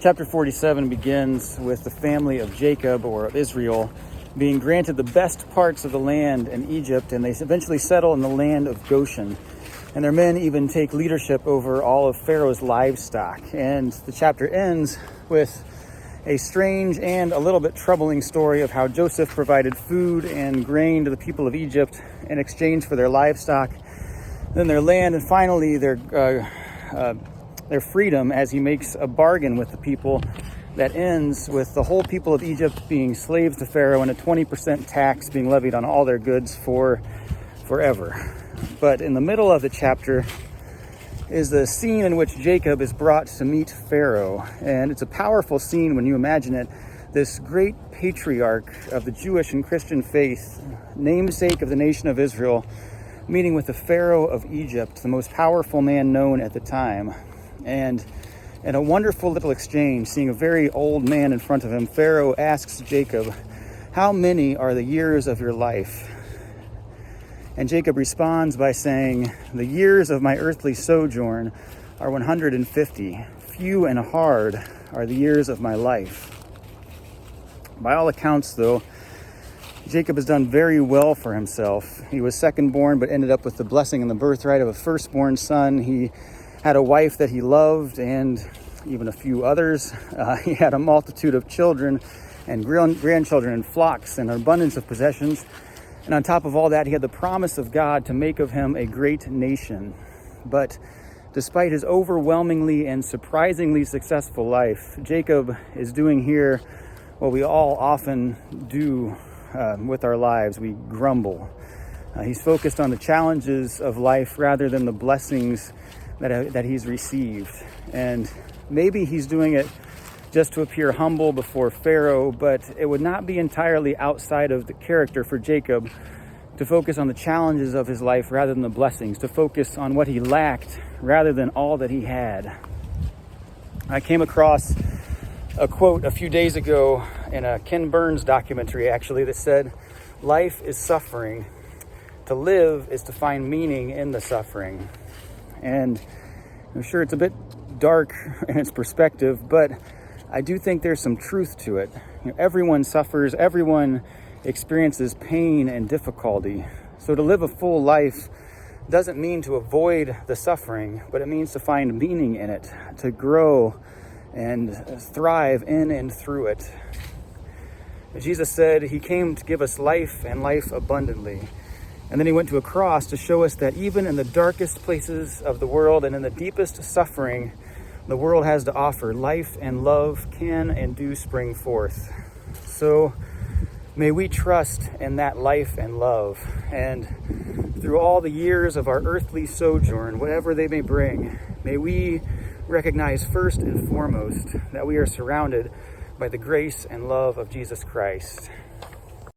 Chapter 47 begins with the family of Jacob, or of Israel, being granted the best parts of the land in Egypt, and they eventually settle in the land of Goshen. And their men even take leadership over all of Pharaoh's livestock. And the chapter ends with a strange and a little bit troubling story of how Joseph provided food and grain to the people of Egypt in exchange for their livestock, then their land, and finally their freedom as he makes a bargain with the people that ends with the whole people of Egypt being slaves to Pharaoh and a 20% tax being levied on all their goods for forever. But in the middle of the chapter is the scene in which Jacob is brought to meet Pharaoh. And it's a powerful scene when you imagine it. This great patriarch of the Jewish and Christian faith, namesake of the nation of Israel, meeting with the Pharaoh of Egypt, the most powerful man known at the time. And in a wonderful little exchange, seeing a very old man in front of him, Pharaoh asks Jacob, "How many are the years of your life?" And Jacob responds by saying, "The years of my earthly sojourn are 150. Few and hard are the years of my life." By all accounts, though, Jacob has done very well for himself. He was second born, but ended up with the blessing and the birthright of a firstborn son. He had a wife that he loved, and even a few others. He had a multitude of children and grandchildren and flocks and an abundance of possessions. And on top of all that, he had the promise of God to make of him a great nation. But despite his overwhelmingly and surprisingly successful life, Jacob is doing here what we all often do with our lives. We grumble. He's focused on the challenges of life rather than the blessings that he's received. And maybe he's doing it just to appear humble before Pharaoh, but it would not be entirely outside of the character for Jacob to focus on the challenges of his life rather than the blessings, to focus on what he lacked rather than all that he had. I came across a quote a few days ago in a Ken Burns documentary, actually, that said, "Life is suffering. To live is to find meaning in the suffering." And I'm sure it's a bit dark in its perspective, but I do think there's some truth to it. Everyone suffers, everyone experiences pain and difficulty. So to live a full life doesn't mean to avoid the suffering, but it means to find meaning in it, to grow and thrive in and through it. Jesus said he came to give us life and life abundantly. And then he went to a cross to show us that even in the darkest places of the world and in the deepest suffering the world has to offer, life and love can and do spring forth. So may we trust in that life and love. And through all the years of our earthly sojourn, whatever they may bring, may we recognize first and foremost that we are surrounded by the grace and love of Jesus Christ.